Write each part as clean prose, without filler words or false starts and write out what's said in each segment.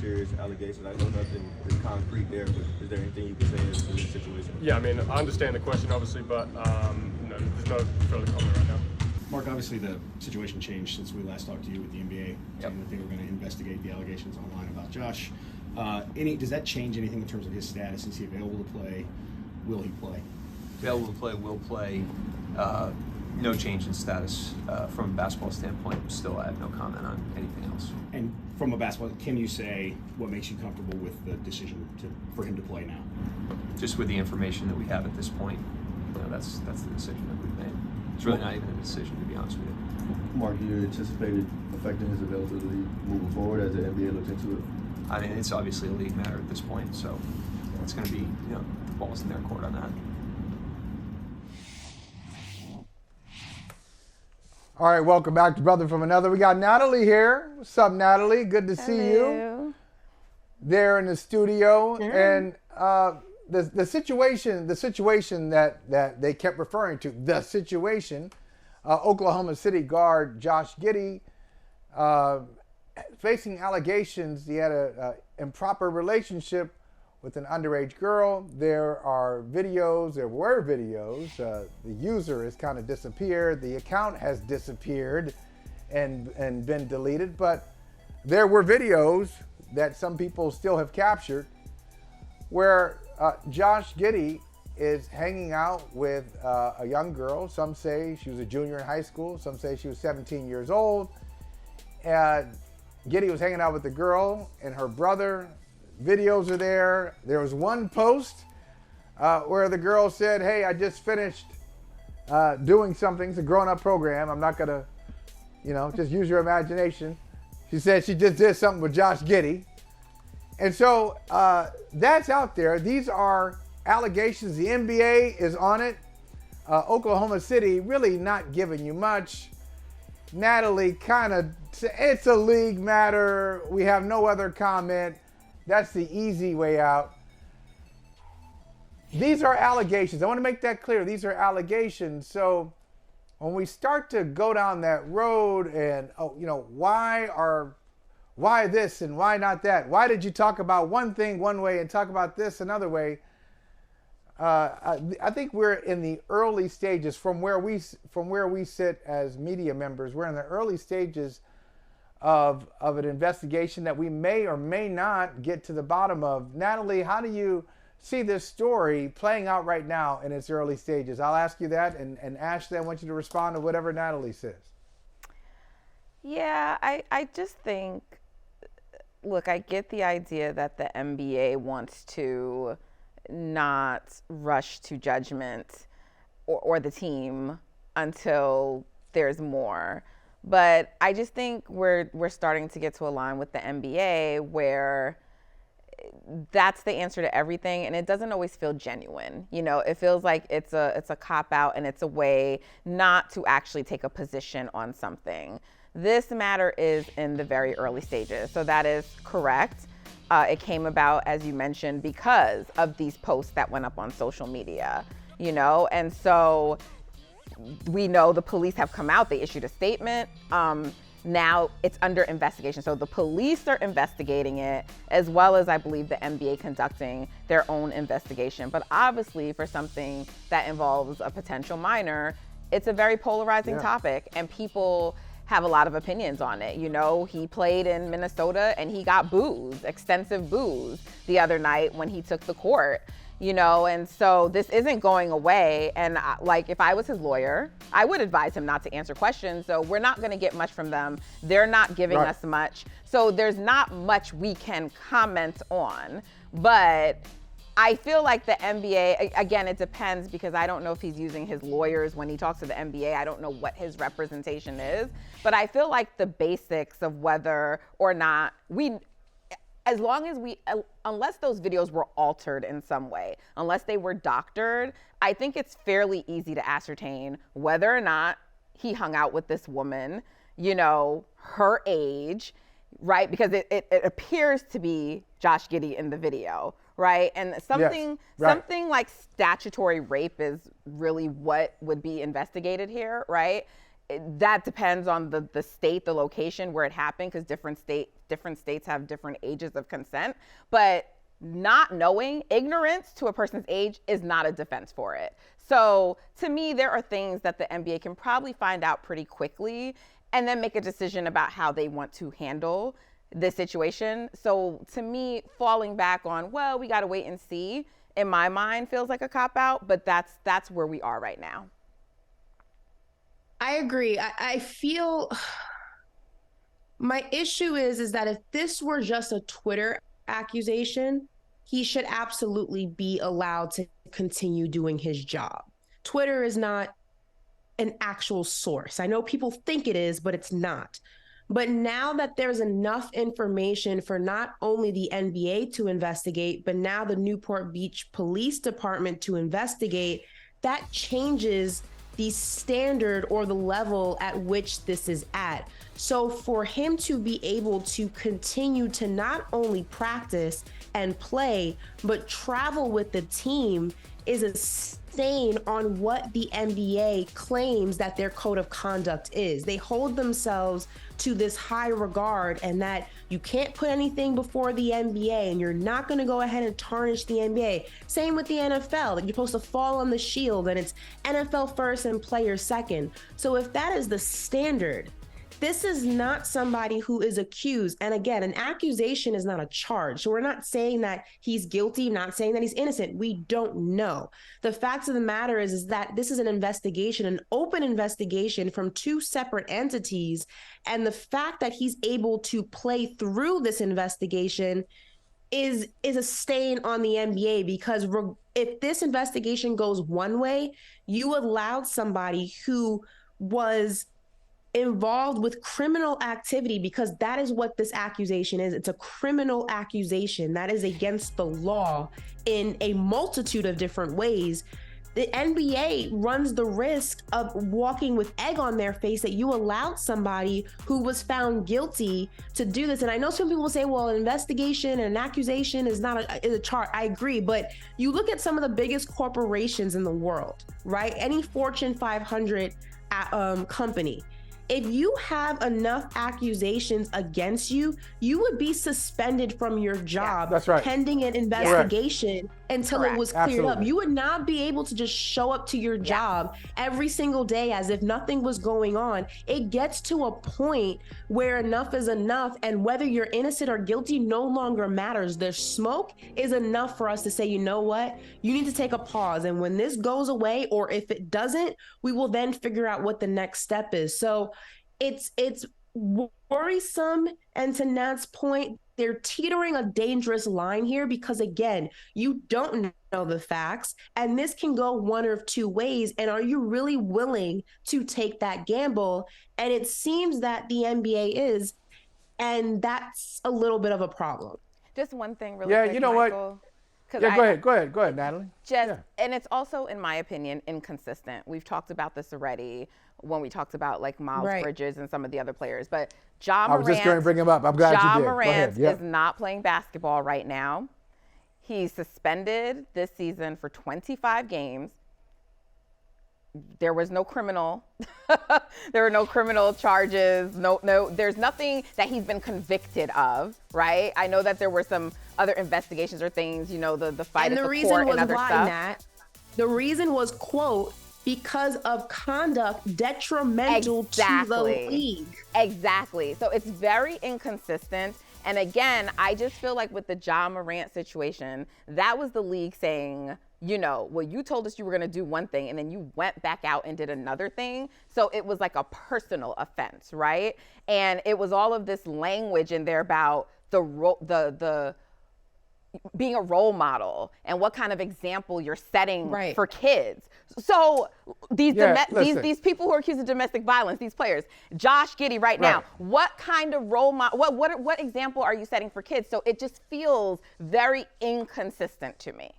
serious allegations. I know nothing is concrete there, but is there anything you can say in this situation? Yeah, I mean, I understand the question, obviously, but there's no further comment right now. Mark, obviously the situation changed since we last talked to you with the NBA, saying that they were going to investigate the allegations online about Josh. Does that change anything in terms of his status? Is he available to play? Will he play? Available to play, will play. No change in status from a basketball standpoint. Still, I have no comment on anything else. And from a basketball, can you say what makes you comfortable with the decision for him to play now? Just with the information that we have at this point, that's the decision that we've made. It's really not even a decision, to be honest with you. Mark, do you anticipate it affecting his availability moving forward as the NBA looks into it? I mean, it's obviously a league matter at this point, so it's going to be, the ball's in their court on that. All right, welcome back to Brother from Another. We got Natalie here. What's up, Natalie? Good to see you. There in the studio. And the situation that they kept referring to, the situation, Oklahoma City guard Josh Giddey facing allegations he had an improper relationship with an underage girl. There were videos. The user has kind of disappeared. The account has disappeared and been deleted. But there were videos that some people still have captured where Josh Giddey is hanging out with a young girl. Some say she was a junior in high school. Some say she was 17 years old. And Giddey was hanging out with the girl and her brother. Videos are there. There was one post where the girl said, "Hey, I just finished doing something. It's a grown-up program. I'm not going to, just use your imagination." She said she just did something with Josh Giddey. And so that's out there. These are allegations. The NBA is on it. Oklahoma City really not giving you much. Natalie it's a league matter. We have no other comment. That's the easy way out. These are allegations. I want to make that clear. These are allegations. So when we start to go down that road and, why this and why not that? Why did you talk about one thing one way and talk about this another way? I think we're in the early stages from where we sit as media members. We're in the early stages of an investigation that we may or may not get to the bottom of. Natalie, how do you see this story playing out right now in its early stages? I'll ask you that, and Ashley, I want you to respond to whatever Natalie says. Yeah, I just think, look, I get the idea that the NBA wants to not rush to judgment or the team until there's more. But I just think we're starting to get to a line with the NBA where that's the answer to everything, and it doesn't always feel genuine. It feels like it's a cop out, and it's a way not to actually take a position on something. This matter is in the very early stages, so that is correct. It came about, as you mentioned, because of these posts that went up on social media, and so we know the police have come out. They issued a statement. Now it's under investigation. So the police are investigating it, as well as, I believe, the NBA conducting their own investigation. But obviously, for something that involves a potential minor, it's a very polarizing topic, and people have a lot of opinions on it. He played in Minnesota and he got booze, extensive booze, the other night when he took the court. And so this isn't going away. And if I was his lawyer, I would advise him not to answer questions. So we're not going to get much from them. They're not giving us much. So there's not much we can comment on. But I feel like the NBA, again, it depends, because I don't know if he's using his lawyers when he talks to the NBA. I don't know what his representation is. But I feel like the basics of whether or not unless those videos were altered in some way, unless they were doctored, I think it's fairly easy to ascertain whether or not he hung out with this woman, her age, right? Because it appears to be Josh Giddey in the video, right? And something like statutory rape is really what would be investigated here, right? That depends on the state, the location where it happened, because different states different states have different ages of consent, but not knowing, ignorance to a person's age is not a defense for it. So to me, there are things that the NBA can probably find out pretty quickly and then make a decision about how they want to handle the situation. So to me, falling back on, well, we got to wait and see, in my mind feels like a cop-out, but that's where we are right now. I agree. I feel my issue is that if this were just a Twitter accusation, he should absolutely be allowed to continue doing his job. Twitter is not an actual source. I know people think it is, but it's not. But now that there's enough information for not only the NBA to investigate, but now the Newport Beach Police Department to investigate, that changes the standard or the level at which this is at. So for him to be able to continue to not only practice and play, but travel with the team is a stain on what the NBA claims that their code of conduct is. They hold themselves to this high regard, and that you can't put anything before the NBA, and you're not going to go ahead and tarnish the NBA. Same with the NFL, that you're supposed to fall on the shield, and it's NFL first and players second. So if that is the standard, this is not somebody who is accused. And again, an accusation is not a charge. So we're not saying that he's guilty, not saying that he's innocent. We don't know. The fact of the matter is that this is an investigation, an open investigation from two separate entities. And the fact that he's able to play through this investigation is a stain on the NBA, because if this investigation goes one way, you allowed somebody who was involved with criminal activity, because that is what this accusation is. It's a criminal accusation that is against the law in a multitude of different ways. The NBA runs the risk of walking with egg on their face that you allowed somebody who was found guilty to do this. And I know some people will say, well, an investigation and an accusation is not a charge. I agree. But you look at some of the biggest corporations in the world, right? Any Fortune 500 company. If you have enough accusations against you, you would be suspended from your job. That's right. Pending an investigation until it was cleared up. Absolutely. You would not be able to just show up to your job every single day as if nothing was going on. It gets to a point where enough is enough, and whether you're innocent or guilty no longer matters. The smoke is enough for us to say, you know what? You need to take a pause. And when this goes away, or if it doesn't, we will then figure out what the next step is. So it's worrisome. And to Nat's point, they're teetering a dangerous line here, because again, you don't know the facts, and this can go one of two ways. And are you really willing to take that gamble? And it seems that the NBA is, and that's a little bit of a problem. Just one thing really quick, Yeah, you know Michael. what? Yeah, go ahead, Natalie. And it's also, in my opinion, inconsistent. We've talked about this already when we talked about like Miles Bridges and some of the other players, but I was just going to bring him up. I'm glad you did. Ja Morant is not playing basketball right now. He's suspended this season for 25 games. There was no criminal. There were no criminal charges. No, there's nothing that he's been convicted of, right? I know that there were some other investigations or things, you know, the fight at the court and other stuff. The reason was, quote, because of conduct detrimental to the league. Exactly. So it's very inconsistent. And again, I just feel like with the Ja Morant situation, that was the league saying, you know, well, you told us you were going to do one thing, and then you went back out and did another thing. So it was like a personal offense, right? And it was all of this language in there about the being a role model and what kind of example you're setting for kids. So these people who are accused of domestic violence, these players, Josh Giddey now, what kind of role model, what example are you setting for kids? So it just feels very inconsistent to me.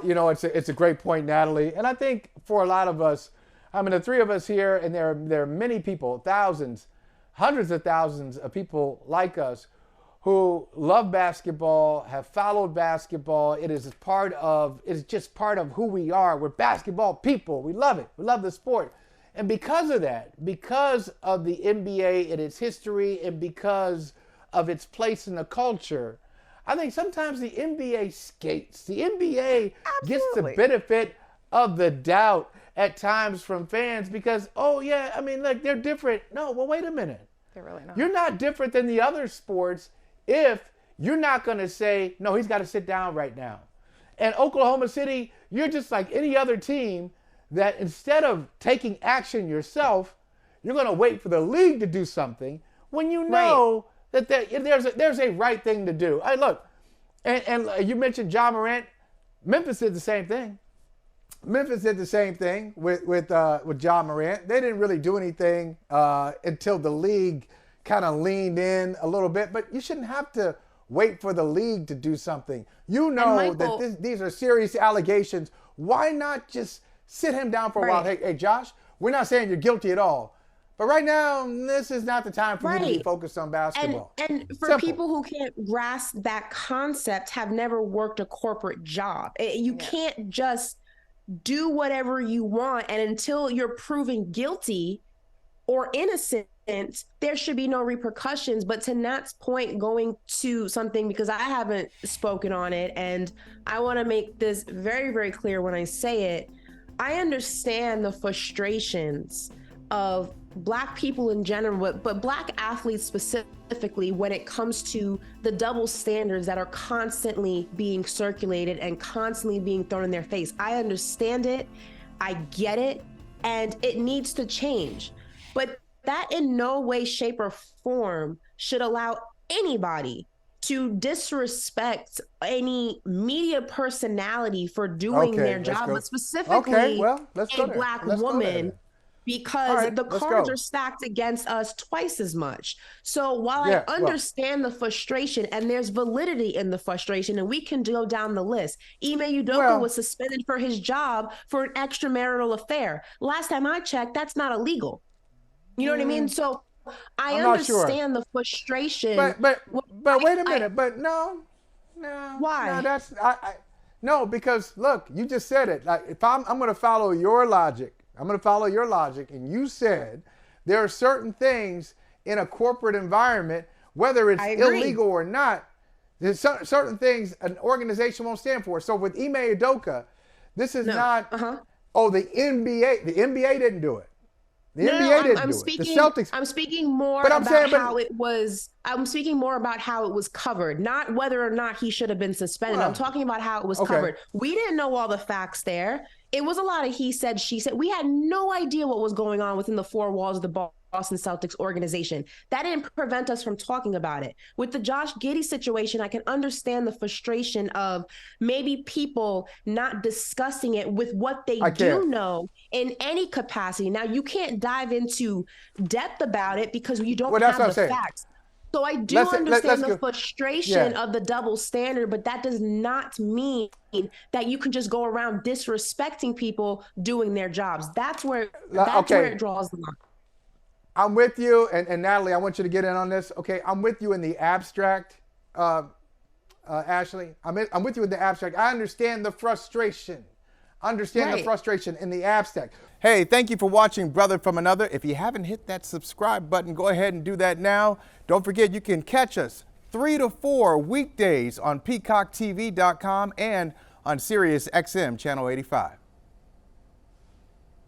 You know, it's a great point, Natalie. And I think for a lot of us, I mean, the three of us here, and there are many people, thousands, hundreds of thousands of people like us who love basketball, have followed basketball. It is just part of who we are. We're basketball people. We love it. We love the sport. And because of that, because of the NBA and its history, and because of its place in the culture, I think sometimes the NBA skates. The NBA gets the benefit of the doubt at times from fans because, oh yeah, I mean, look, they're different. No, well, wait a minute. They're really not. You're not different than the other sports if you're not going to say, no, he's got to sit down right now. And Oklahoma City, you're just like any other team that instead of taking action yourself, you're going to wait for the league to do something when you know that there's a right thing to do. Hey, look, and you mentioned Ja Morant. Memphis did the same thing. Memphis did the same thing with Ja Morant. They didn't really do anything until the league kind of leaned in a little bit. But you shouldn't have to wait for the league to do something. You know Michael, that these are serious allegations. Why not just sit him down for a while? Hey, Josh, we're not saying you're guilty at all. But right now, this is not the time for you to be focused on basketball. And for people who can't grasp that concept, have never worked a corporate job. You can't just do whatever you want. And until you're proven guilty or innocent, there should be no repercussions. But to Nat's point, going to something, because I haven't spoken on it, and I want to make this very, very clear when I say it, I understand the frustrations of Black people in general, but Black athletes specifically when it comes to the double standards that are constantly being circulated and constantly being thrown in their face. I understand it, I get it, and it needs to change. But that in no way, shape, or form should allow anybody to disrespect any media personality for doing their job, but specifically a Black woman. Because the cards are stacked against us twice as much. So while I understand the frustration, and there's validity in the frustration, and we can go down the list. Ime Udoka was suspended for his job for an extramarital affair. Last time I checked, that's not illegal. You know what I mean? So I understand the frustration. But wait a minute. But no. Why? No, no, because look, you just said it. Like if I'm going to follow your logic. And you said there are certain things in a corporate environment, whether it's illegal or not, there's certain things an organization won't stand for. So with Ime Udoka, this is not, the NBA. The NBA didn't do it. The NBA didn't do it. The Celtics. I'm speaking more about how it was. I'm speaking more about how it was covered, not whether or not he should have been suspended. I'm talking about how it was covered. We didn't know all the facts there. It was a lot of he said, she said. We had no idea what was going on within the four walls of the Boston Celtics organization. That didn't prevent us from talking about it. With the Josh Giddey situation, I can understand the frustration of maybe people not discussing it with what they do know in any capacity. Now, you can't dive into depth about it because you don't have the facts. So I do understand the frustration of the double standard, but that does not mean that you can just go around disrespecting people doing their jobs. That's where it draws the line. I'm with you, and Natalie, I want you to get in on this. Okay, I'm with you in the abstract, Ashley. I'm with you in the abstract. I understand the frustration. The frustration in the abstract. Hey, thank you for watching Brother from Another. If you haven't hit that subscribe button, go ahead and do that now. Don't forget you can catch us 3 to 4 weekdays on PeacockTV.com and on Sirius XM Channel 85.